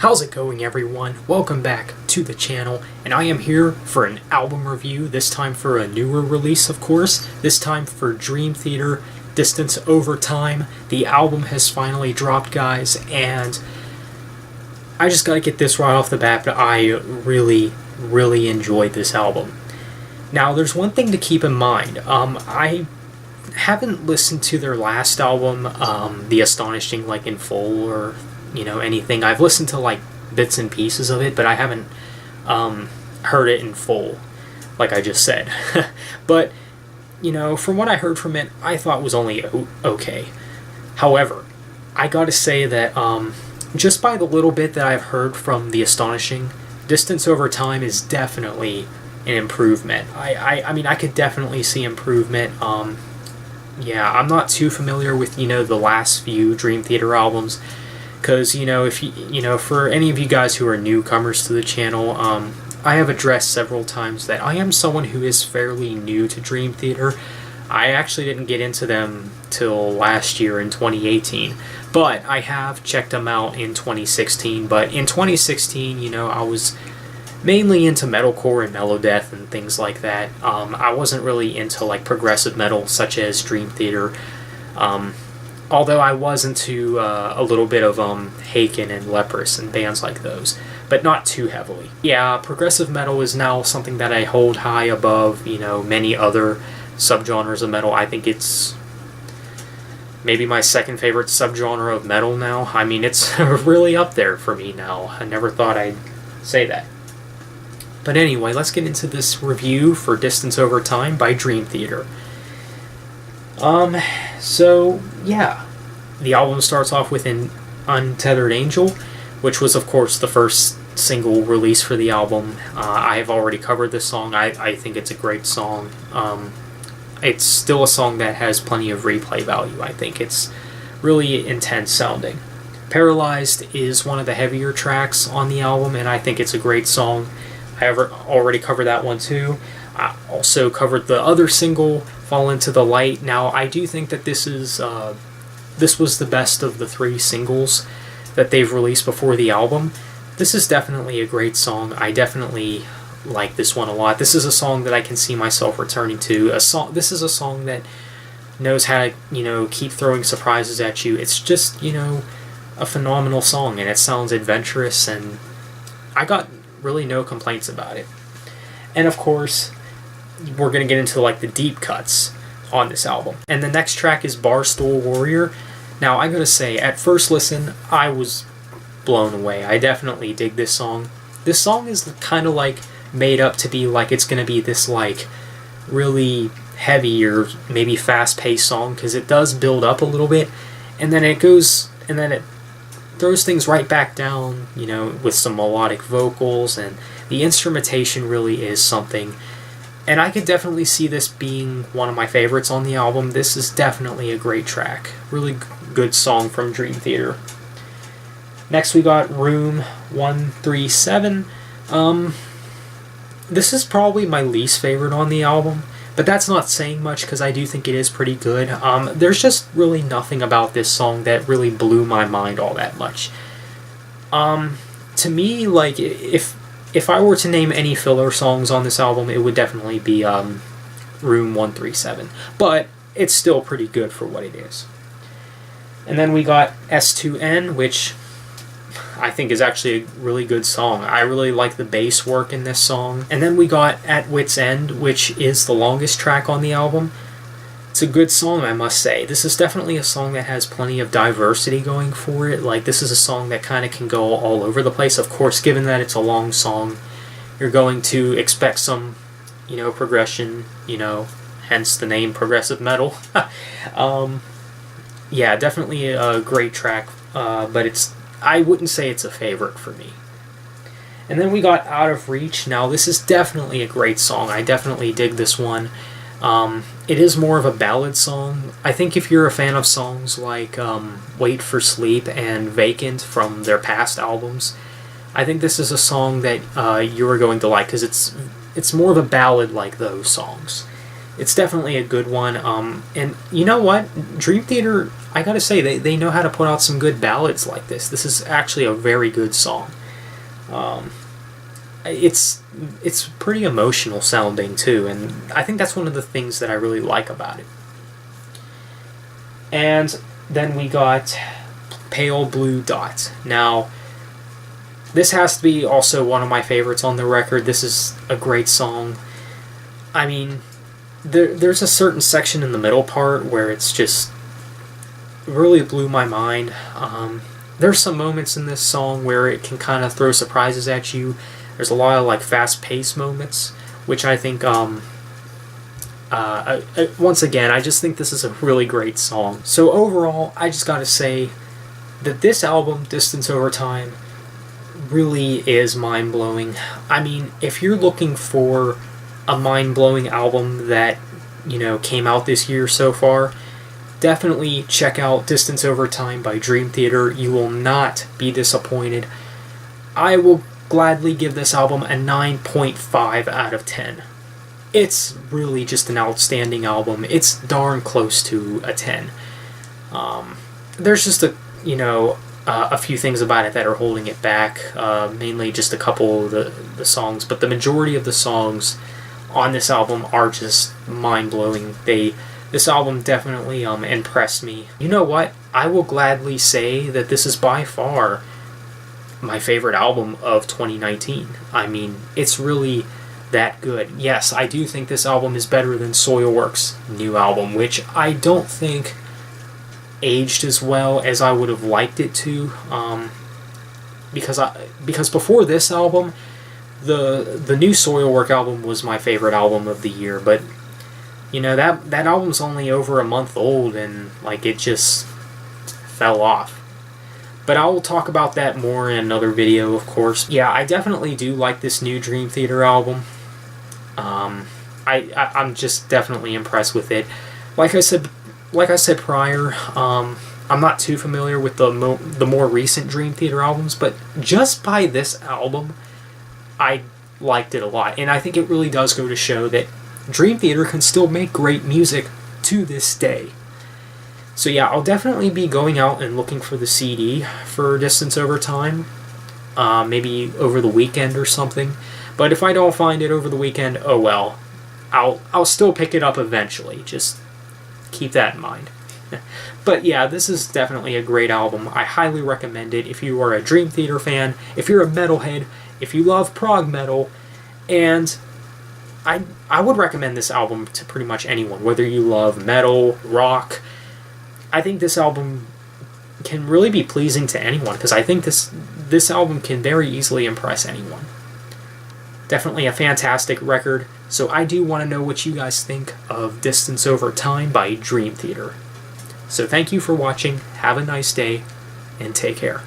How's it going, everyone? Welcome back to the channel, and I am here for an album review, this time for a newer release, of course, this time for Dream Theater, Distance Over Time. The album has finally dropped, guys, and I just gotta get this right off the bat, but I really enjoyed this album. Now, there's one thing to keep in mind. I haven't listened to their last album, The Astonishing, like, in full, or anything. I've listened to like bits and pieces of it, but I haven't heard it in full, like I just said. But from what I heard from it, I thought it was only okay. However, I gotta say that just by the little bit that I've heard from The Astonishing, Distance Over Time is definitely an improvement. I mean, I could definitely see improvement. Yeah, I'm not too familiar with the last few Dream Theater albums. Because, if for any of you guys who are newcomers to the channel, I have addressed several times that I am someone who is fairly new to Dream Theater. I actually didn't get into them till last year in 2018, but I have checked them out in 2016. But in 2016, I was mainly into metalcore and melodeath and things like that. I wasn't really into like progressive metal such as Dream Theater. Although I was into a little bit of Haken and Leprous and bands like those, but not too heavily. Yeah, progressive metal is now something that I hold high above, many other subgenres of metal. I think it's maybe my second favorite subgenre of metal now. I mean, it's really up there for me now. I never thought I'd say that. But anyway, let's get into this review for Distance Over Time by Dream Theater. So, yeah, the album starts off with an Untethered Angel, which was, of course, the first single release for the album. I have already covered this song. I think it's a great song. It's still a song that has plenty of replay value. I think it's really intense sounding. Paralyzed is one of the heavier tracks on the album, and I think it's a great song. I have already covered that one, too. I also covered the other single, Fall Into the Light. Now, I do think that this was the best of the three singles that they've released before the album. This is definitely a great song. I definitely like this one a lot. This is a song that I can see myself returning to. This is a song that knows how to, keep throwing surprises at you. It's just, a phenomenal song, and it sounds adventurous, and I got really no complaints about it. And of course, we're going to get into like the deep cuts on this album. And the next track is Barstool Warrior. Now, I gotta say, at first listen, I was blown away. I definitely dig this song. This song is kind of like made up to be like it's going to be this like really heavy or maybe fast-paced song, because it does build up a little bit, and then it throws things right back down, with some melodic vocals, and the instrumentation really is something. And I could definitely see this being one of my favorites on the album. This is definitely a great track. Really good song from Dream Theater. Next we got Room 137. This is probably my least favorite on the album, but that's not saying much because I do think it is pretty good. There's just really nothing about this song that really blew my mind all that much. To me, like, if I were to name any filler songs on this album, it would definitely be Room 137. But it's still pretty good for what it is. And then we got S2N, which I think is actually a really good song. I really like the bass work in this song. And then we got At Wit's End, which is the longest track on the album. It's a good song, I must say. This is definitely a song that has plenty of diversity going for it. Like, this is a song that kind of can go all over the place. Of course, given that it's a long song, you're going to expect some, progression, hence the name progressive metal. Yeah, definitely a great track, but I wouldn't say it's a favorite for me. And then we got Out of Reach. Now, this is definitely a great song. I definitely dig this one. It is more of a ballad song. I think if you're a fan of songs like Wait for Sleep and Vacant from their past albums, I think this is a song that you are going to like, because it's more of a ballad like those songs. It's definitely a good one. And you know what? Dream Theater, I gotta say, they know how to put out some good ballads like this. This is actually a very good song. It's pretty emotional sounding too, and I think that's one of the things that I really like about it. And then we got Pale Blue Dot. Now, this has to be also one of my favorites on the record. This is a great song. I mean, there's a certain section in the middle part where it's just really blew my mind. There's some moments in this song where it can kind of throw surprises at you. There's a lot of like fast-paced moments, which I think once again, I just think this is a really great song. So overall, I just gotta say that this album, Distance Over Time, really is mind-blowing. I mean, if you're looking for a mind-blowing album that, you know, came out this year so far, definitely check out Distance Over Time by Dream Theater. You will not be disappointed. I will gladly give this album a 9.5 out of 10. It's really just an outstanding album. It's darn close to a 10. There's just a few things about it that are holding it back, mainly just a couple of the songs, but the majority of the songs on this album are just mind-blowing. This album definitely impressed me. You know what? I will gladly say that this is by far my favorite album of 2019. I mean, it's really that good. Yes, I do think this album is better than Soilwork's new album, which I don't think aged as well as I would have liked it to, because before this album, the new Soilwork album was my favorite album of the year, but you know, that album's only over a month old, and like it just fell off. But I will talk about that more in another video, of course. Yeah, I definitely do like this new Dream Theater album. I'm just definitely impressed with it. Like I said prior, I'm not too familiar with the more recent Dream Theater albums, but just by this album, I liked it a lot. And I think it really does go to show that Dream Theater can still make great music to this day. So yeah, I'll definitely be going out and looking for the CD for Distance Over Time, maybe over the weekend or something. But if I don't find it over the weekend, oh well. I'll still pick it up eventually. Just keep that in mind. But yeah, this is definitely a great album. I highly recommend it if you are a Dream Theater fan, if you're a metalhead, if you love prog metal, and I would recommend this album to pretty much anyone, whether you love metal, rock. I think this album can really be pleasing to anyone, because I think this album can very easily impress anyone. Definitely a fantastic record, so I do want to know what you guys think of Distance Over Time by Dream Theater. So thank you for watching, have a nice day, and take care.